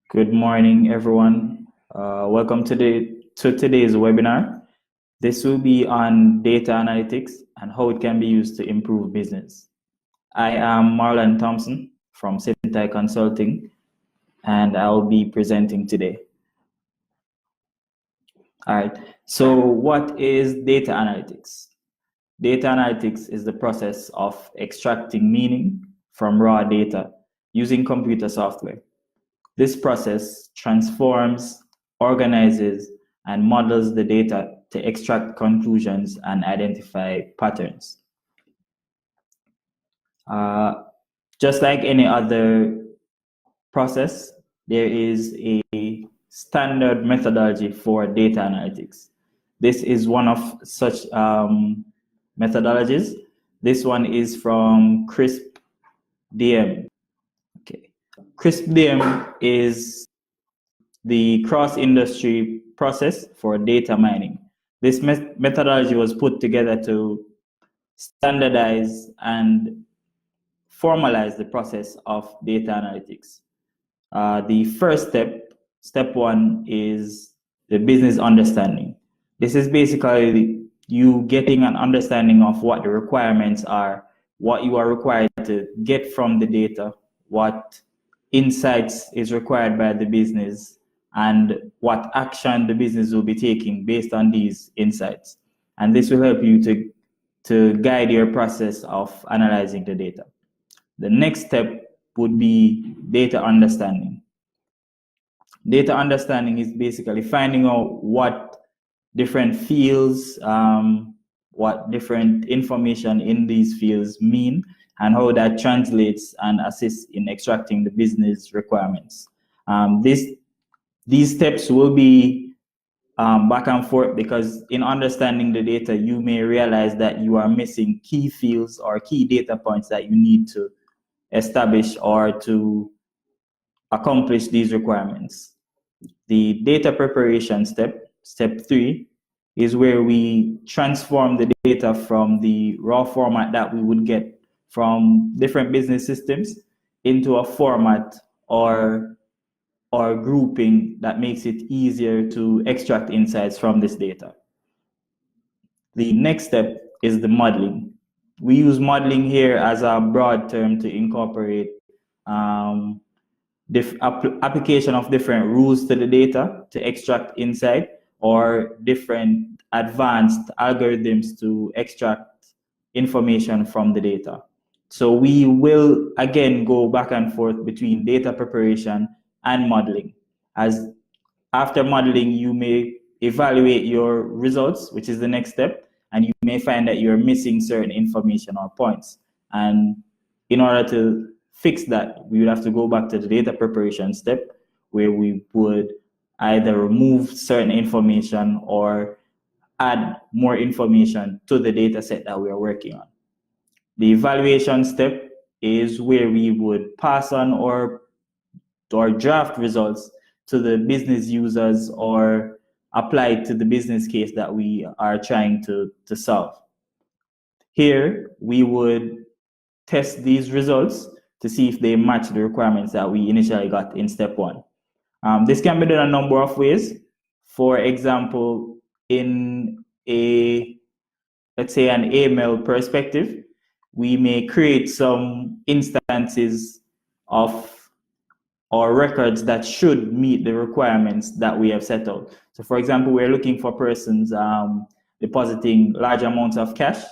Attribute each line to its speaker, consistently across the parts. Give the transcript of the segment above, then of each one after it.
Speaker 1: Good morning, everyone. Welcome to today's webinar. This will be on data analytics and how it can be used to improve business. I am Marlon Thompson from Symptai Consulting, and I'll be presenting today. All right, so what is data analytics? Data analytics is the process of extracting meaning from raw data using computer software. This process transforms, organizes, and models the data to extract conclusions and identify patterns. Just like any other process, there is a standard methodology for data analytics. This is one of such methodologies. This one is from CRISP-DM. Okay. CRISP-DM is the cross-industry process for data mining. This methodology was put together to standardize and formalize the process of data analytics. The first step one, is the business understanding. This is basically you getting an understanding of what the requirements are, what you are required to get from the data, what insights is required by the business, and what action the business will be taking based on these insights. And this will help you to guide your process of analyzing the data. The next step would be data understanding. Data understanding is basically finding out what different fields, what different information in these fields mean, and how that translates and assists in extracting the business requirements. These steps will be back and forth, because in understanding the data, you may realize that you are missing key fields or key data points that you need to establish or to accomplish these requirements. The data preparation step 3, is where we transform the data from the raw format that we would get from different business systems into a format or grouping that makes it easier to extract insights from this data. The next step is the modeling. We use modeling here as a broad term to incorporate application of different rules to the data to extract insight, or different advanced algorithms to extract information from the data. So we will again go back and forth between data preparation and modeling. As after modeling, you may evaluate your results, which is the next step, and you may find that you're missing certain information or points. And in order to fix that, we would have to go back to the data preparation step, where we would either remove certain information or add more information to the data set that we are working on. The evaluation step is where we would pass on or draft results to the business users or apply to the business case that we are trying to solve. Here, we would test these results to see if they match the requirements that we initially got in step 1. This can be done a number of ways. For example, in let's say an AML perspective, we may create some instances of or records that should meet the requirements that we have set out. So for example, we're looking for persons depositing large amounts of cash.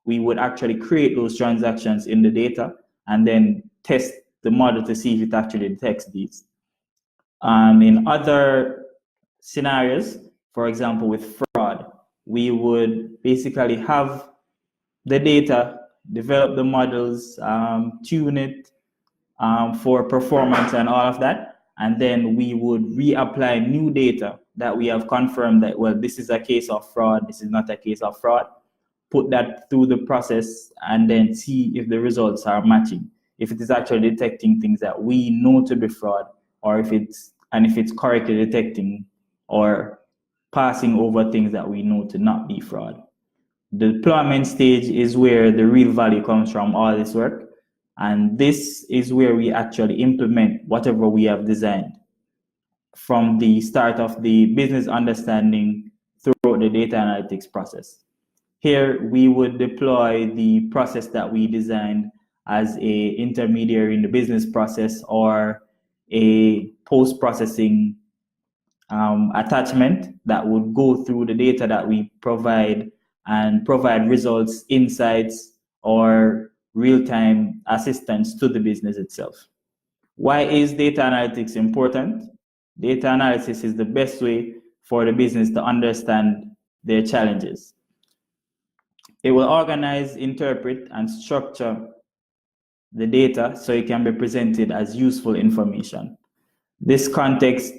Speaker 1: We would actually create those transactions in the data and then test the model to see if it actually detects these. In other scenarios, for example, with fraud, we would basically have the data, develop the models, tune it for performance and all of that, and then we would reapply new data that we have confirmed that, well, this is a case of fraud, this is not a case of fraud, put that through the process, and then see if the results are matching, if it is actually detecting things that we know to be fraud, or if it's correctly detecting or passing over things that we know to not be fraud. The deployment stage is where the real value comes from all this work, and this is where we actually implement whatever we have designed. from the start of the business understanding throughout the data analytics process. Here, we would deploy the process that we designed as a intermediary in the business process or a post-processing attachment that would go through the data that we provide and provide results, insights, or real-time assistance to the business itself. Why is data analytics important? Data analysis is the best way for the business to understand their challenges. It will organize, interpret, and structure the data so it can be presented as useful information. This context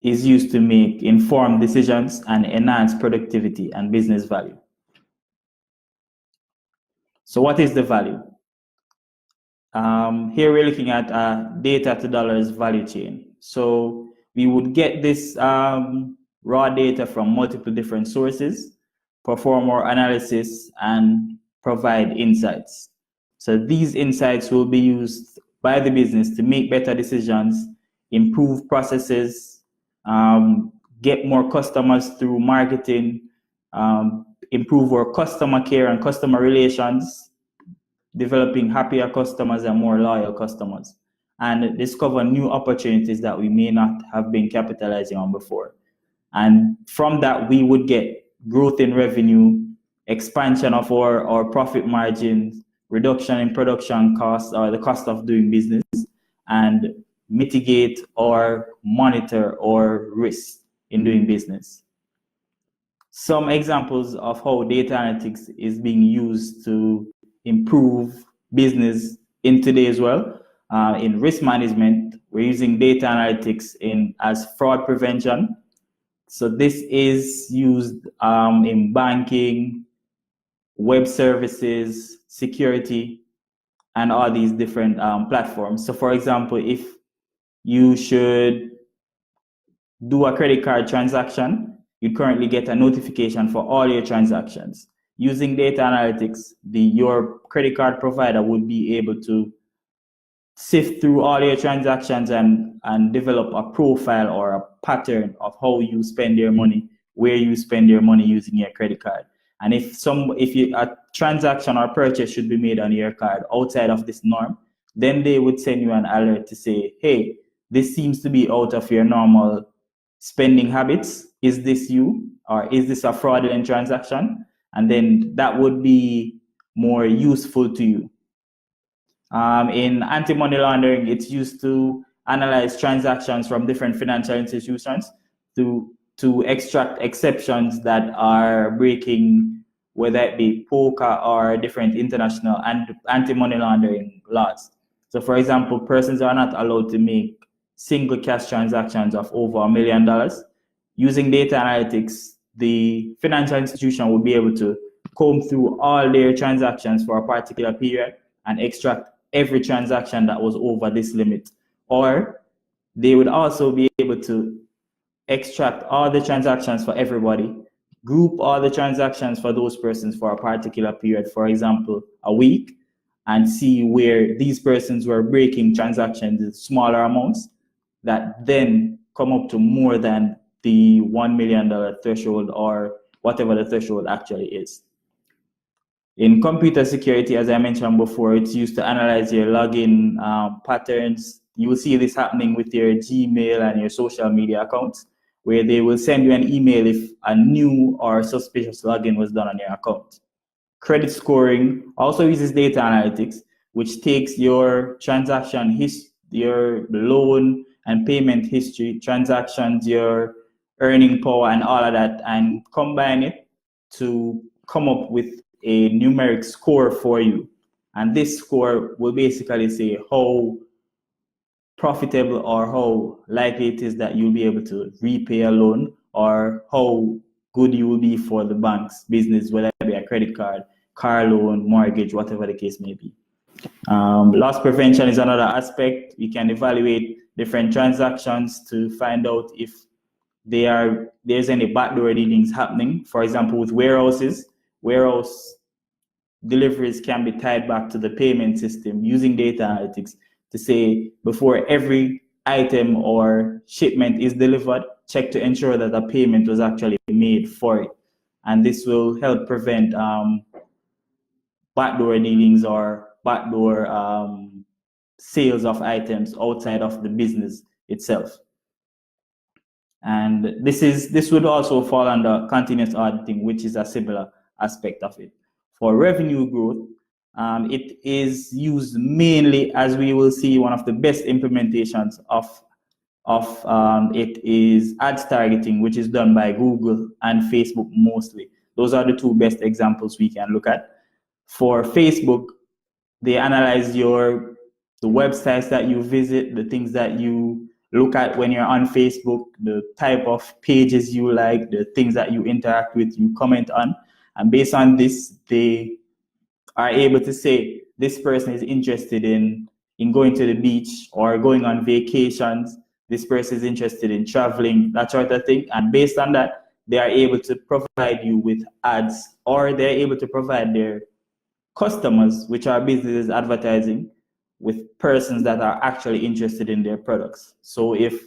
Speaker 1: is used to make informed decisions and enhance productivity and business value. So what is the value? Here we're looking at a data to dollars value chain. So we would get this raw data from multiple different sources, perform more analysis, and provide insights. So these insights will be used by the business to make better decisions, improve processes, get more customers through marketing, improve our customer care and customer relations, developing happier customers and more loyal customers, and discover new opportunities that we may not have been capitalizing on before. And from that, we would get growth in revenue, expansion of our profit margins, reduction in production costs or the cost of doing business, and mitigate or monitor or risk in doing business. Some examples of how data analytics is being used to improve business in today's world. In risk management, we're using data analytics as fraud prevention. So this is used in banking, web services, security, and all these different platforms. So for example, if you should do a credit card transaction, you currently get a notification for all your transactions. Using data analytics, your credit card provider would be able to sift through all your transactions and develop a profile or a pattern of how you spend your money, where you spend your money using your credit card. And if a transaction or purchase should be made on your card outside of this norm, then they would send you an alert to say, hey, this seems to be out of your normal spending habits. Is this you? Or is this a fraudulent transaction? And then that would be more useful to you. In anti-money laundering, it's used to analyze transactions from different financial institutions to extract exceptions that are breaking, whether it be POCA or different international and anti-money laundering laws. So for example, persons are not allowed to make single cash transactions of over $1 million. Using data analytics, the financial institution will be able to comb through all their transactions for a particular period and extract every transaction that was over this limit. Or they would also be able to extract all the transactions for everybody, group all the transactions for those persons for a particular period, for example, a week, and see where these persons were breaking transactions in smaller amounts that then come up to more than the $1 million threshold or whatever the threshold actually is. In computer security, as I mentioned before, it's used to analyze your login patterns. You will see this happening with your Gmail and your social media accounts, where they will send you an email if a new or suspicious login was done on your account. Credit scoring also uses data analytics, which takes your transaction history, your loan and payment history, transactions, your earning power, and all of that, and combine it to come up with a numeric score for you. And this score will basically say how profitable or how likely it is that you'll be able to repay a loan, or how good you will be for the bank's business, whether it be a credit card, car loan, mortgage, whatever the case may be. Loss prevention is another aspect. We can evaluate different transactions to find out if there's any backdoor dealings happening. For example, with warehouses, warehouse deliveries can be tied back to the payment system using data analytics to say, before every item or shipment is delivered, check to ensure that a payment was actually made for it. And this will help prevent backdoor dealings or backdoor sales of items outside of the business itself. And this would also fall under continuous auditing, which is a similar aspect of it. For revenue growth, it is used mainly, as we will see, one of the best implementations of it is ads targeting, which is done by Google and Facebook mostly. Those are the two best examples we can look at. For Facebook, they analyze the websites that you visit, the things that you look at when you're on Facebook, the type of pages you like, the things that you interact with, you comment on. And based on this, they are able to say this person is interested in going to the beach or going on vacations. This person is interested in traveling, that sort of thing. And based on that, they are able to provide you with ads, or they're able to provide their customers, which are businesses advertising, with persons that are actually interested in their products. So if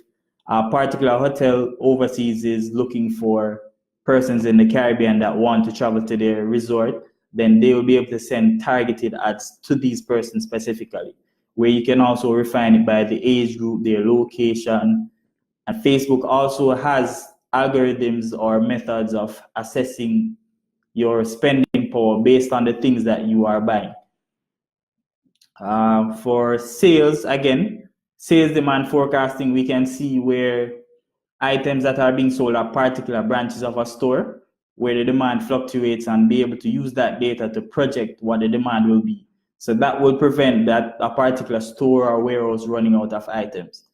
Speaker 1: a particular hotel overseas is looking for persons in the Caribbean that want to travel to their resort, then they will be able to send targeted ads to these persons specifically, where you can also refine it by the age group, their location. And Facebook also has algorithms or methods of assessing your spending power based on the things that you are buying. For sales, again, sales demand forecasting, we can see where items that are being sold at particular branches of a store, where the demand fluctuates, and be able to use that data to project what the demand will be. So that will prevent that a particular store or warehouse running out of items.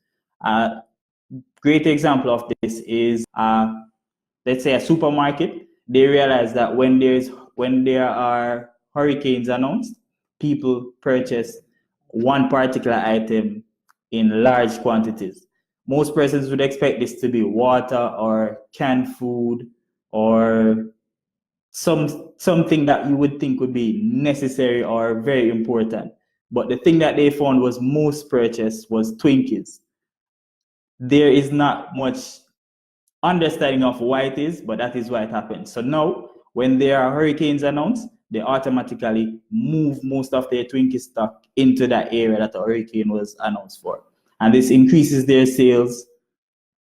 Speaker 1: Great example of this is, let's say, a supermarket. They realize that when there are hurricanes announced, people purchase one particular item in large quantities. Most persons would expect this to be water or canned food or something that you would think would be necessary or very important. But the thing that they found was most purchased was Twinkies. There is not much understanding of why it is, but that is why it happens. So now, when there are hurricanes announced, they automatically move most of their Twinkie stock into that area that the hurricane was announced for. And this increases their sales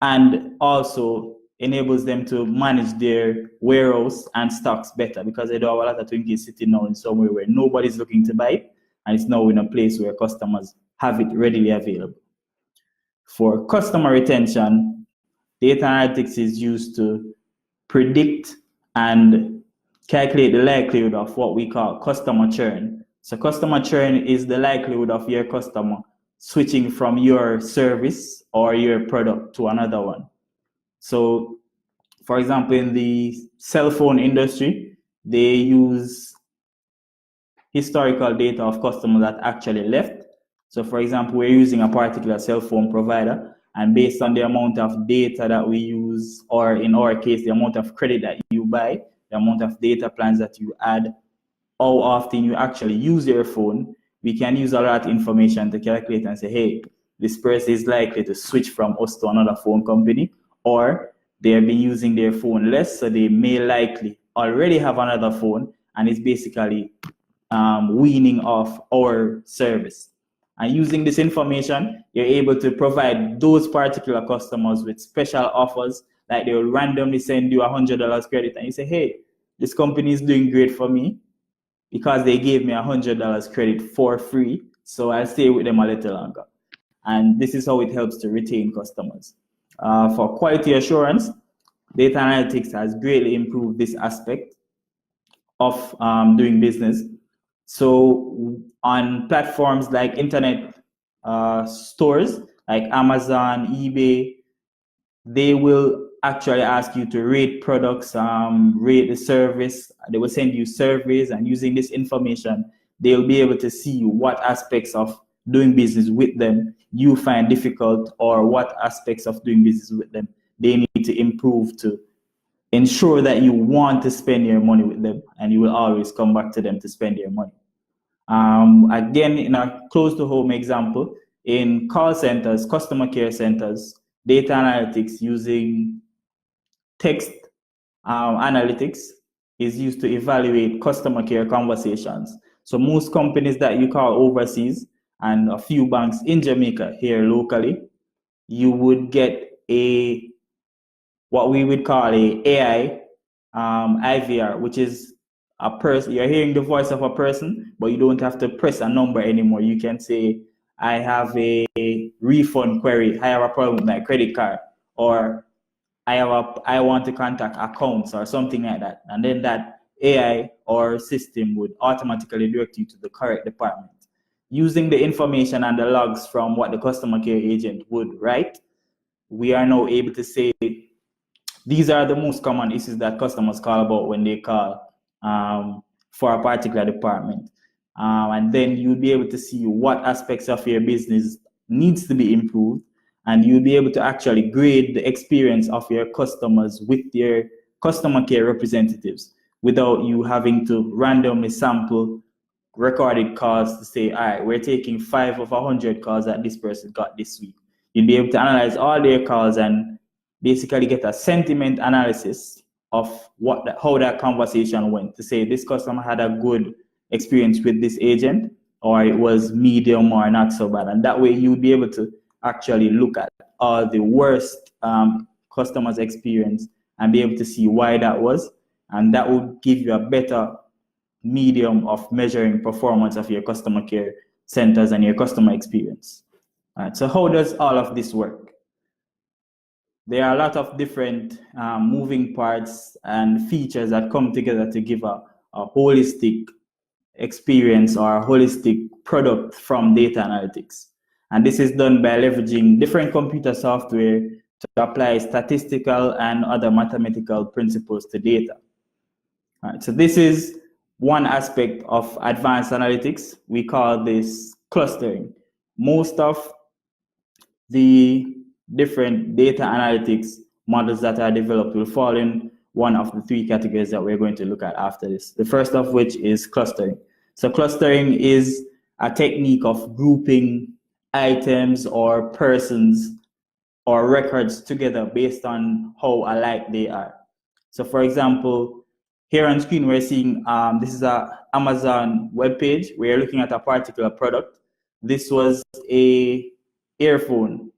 Speaker 1: and also enables them to manage their warehouse and stocks better, because they don't have a lot of Twinkies sitting now in somewhere where nobody's looking to buy it, and it's now in a place where customers have it readily available. For customer retention, data analytics is used to predict and calculate the likelihood of what we call customer churn. So customer churn is the likelihood of your customer switching from your service or your product to another one. So, for example, in the cell phone industry, they use historical data of customers that actually left. So, for example, we're using a particular cell phone provider, and based on the amount of data that we use, or in our case, the amount of credit that you buy, the amount of data plans that you add, how often you actually use your phone, we can use all that information to calculate and say, hey, this person is likely to switch from us to another phone company, or they have been using their phone less, so they may likely already have another phone, and it's basically weaning off our service. And using this information, you're able to provide those particular customers with special offers, like they will randomly send you $100 credit, and you say, hey, this company is doing great for me because they gave me $100 credit for free, so I'll stay with them a little longer. And this is how it helps to retain customers. For quality assurance, data analytics has greatly improved this aspect of doing business. So on platforms like internet stores, like Amazon, eBay, they will actually ask you to rate products, rate the service. They will send you surveys, and using this information, they'll be able to see what aspects of doing business with them you find difficult, or what aspects of doing business with them they need to improve to ensure that you want to spend your money with them, and you will always come back to them to spend your money. Again, in a close to home example, in call centers, customer care centers, data analytics using text analytics is used to evaluate customer care conversations. So most companies that you call overseas and a few banks in Jamaica here locally, you would get what we would call a AI IVR, which is a person. You're hearing the voice of a person, but you don't have to press a number anymore. You can say, I have a refund query, I have a problem with my credit card, or I want to contact accounts or something like that. And then that AI or system would automatically direct you to the correct department. Using the information and the logs from what the customer care agent would write, we are now able to say, these are the most common issues that customers call about when they call for a particular department. And then you'll be able to see what aspects of your business needs to be improved, and you'll be able to actually grade the experience of your customers with your customer care representatives without you having to randomly sample recorded calls to say, all right, we're taking 5 of 100 calls that this person got this week. You'll be able to analyze all their calls and basically get a sentiment analysis of how that conversation went, to say this customer had a good experience with this agent, or it was medium or not so bad. And that way you'll be able to actually look at all the worst customers' experience and be able to see why that was. And that will give you a better medium of measuring performance of your customer care centers and your customer experience. All right, so how does all of this work? There are a lot of different moving parts and features that come together to give a holistic experience or a holistic product from data analytics. And this is done by leveraging different computer software to apply statistical and other mathematical principles to data. All right, so this is one aspect of advanced analytics. We call this clustering. Most of the different data analytics models that are developed will fall in one of the 3 categories that we're going to look at after this. The first of which is clustering. So clustering is a technique of grouping items or persons or records together based on how alike they are. So for example, here on screen we're seeing this is an Amazon webpage. We're looking at a particular product. This was a earphone.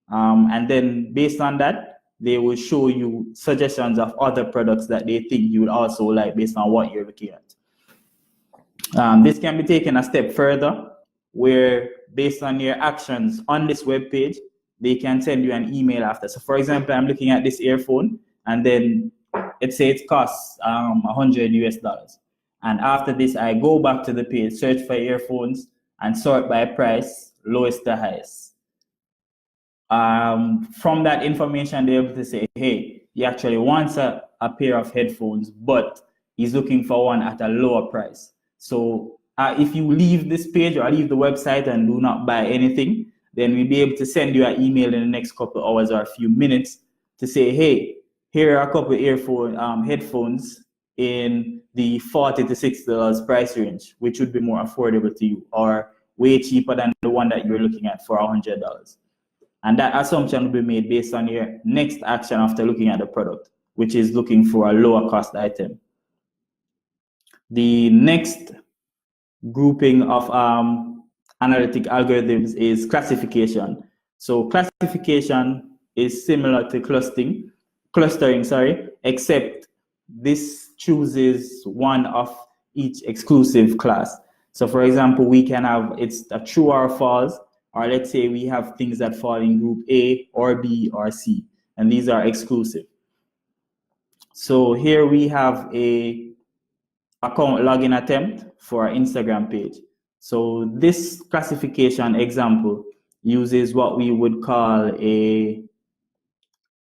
Speaker 1: And then based on that, they will show you suggestions of other products that they think you would also like based on what you're looking at. This can be taken a step further, where based on your actions on this web page, they can send you an email after. So for example, I'm looking at this earphone, and then let's say it costs $100. And after this, I go back to the page, search for earphones, and sort by price, lowest to highest. From that information, they're able to say, hey, he actually wants a pair of headphones, but he's looking for one at a lower price. So if you leave this page or leave the website and do not buy anything, then we'll be able to send you an email in the next couple of hours or a few minutes to say, hey, here are a couple of headphones in the $40 to $60 price range, which would be more affordable to you, or way cheaper than the one that you're looking at for $100. And that assumption will be made based on your next action after looking at the product, which is looking for a lower cost item. The next grouping of analytic algorithms is classification. So classification is similar to clustering, except this chooses one of each exclusive class. So for example, we can have it's a true or false, or let's say we have things that fall in group A or B or C, and these are exclusive. So here we have a account login attempt for our Instagram page. So this classification example uses what we would call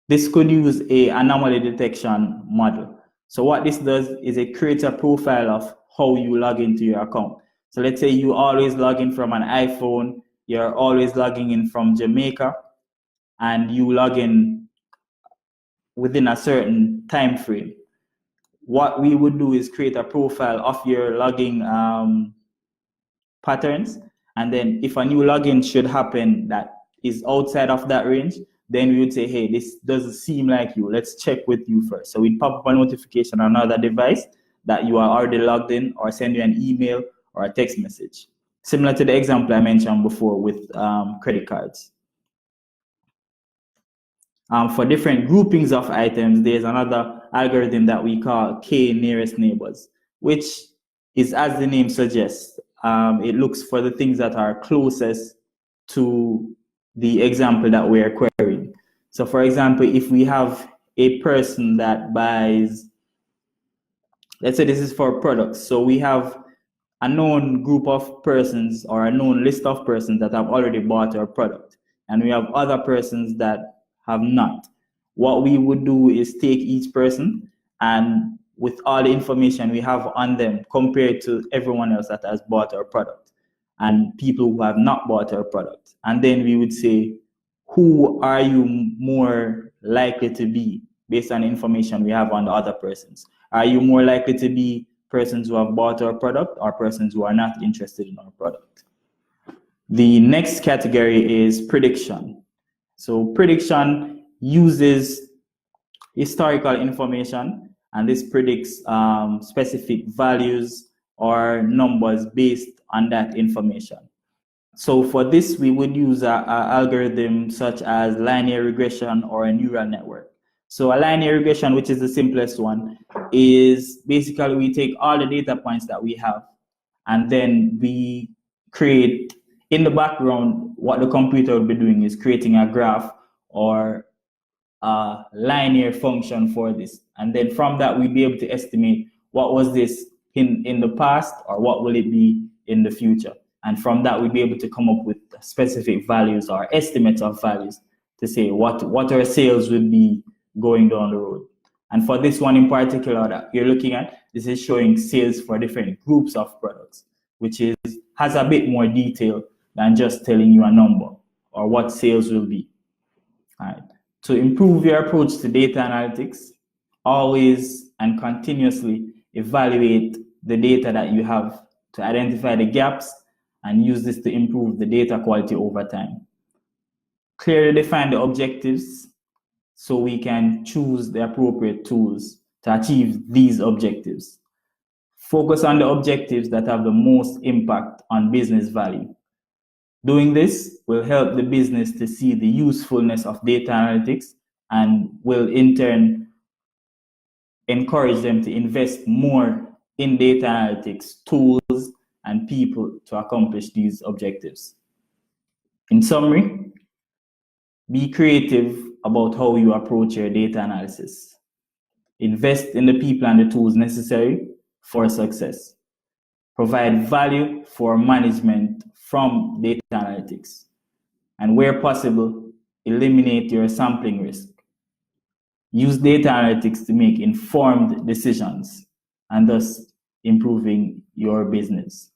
Speaker 1: this could use a anomaly detection model. So what this does is it creates a profile of how you log into your account. So let's say you always log in from an iPhone, you're always logging in from Jamaica, and you log in within a certain time frame. What we would do is create a profile of your logging patterns, And then if a new login should happen that is outside of that range, then we would say, hey, this doesn't seem like you. Let's check with you first. So we'd pop up a notification on another device that you are already logged in, or send you an email or a text message. Similar to the example I mentioned before with credit cards. For different groupings of items, there's another algorithm that we call K nearest neighbors, which is, as the name suggests, it looks for the things that are closest to the example that we are querying. So for example, if we have a person that buys, let's say this is for products. So we have a known group of persons or a known list of persons that have already bought our product, and we have other persons that have not. What we would do is take each person and with all the information we have on them compared to everyone else that has bought our product and people who have not bought our product. And then we would say, who are you more likely to be based on the information we have on the other persons? Are you more likely to be persons who have bought our product or persons who are not interested in our product? The next category is prediction. So prediction uses historical information, and this predicts specific values or numbers based on that information. So for this, we would use an algorithm such as linear regression or a neural network. So a linear regression, which is the simplest one, is basically we take all the data points that we have, and then we create, in the background, what the computer would be doing is creating a graph or a linear function for this. And then from that, we'd be able to estimate what was this in the past or what will it be in the future. And from that, we'd be able to come up with specific values or estimates of values to say what our sales would be going down the road. And for this one in particular that you're looking at, this is showing sales for different groups of products, which has a bit more detail than just telling you a number or what sales will be. All right. To improve your approach to data analytics, always and continuously evaluate the data that you have to identify the gaps and use this to improve the data quality over time. Clearly define the objectives so we can choose the appropriate tools to achieve these objectives. Focus on the objectives that have the most impact on business value. Doing this will help the business to see the usefulness of data analytics and will in turn encourage them to invest more in data analytics tools and people to accomplish these objectives. In summary, be creative about how you approach your data analysis. Invest in the people and the tools necessary for success. Provide value for management from data analytics. And where possible, eliminate your sampling risk. Use data analytics to make informed decisions and thus improving your business.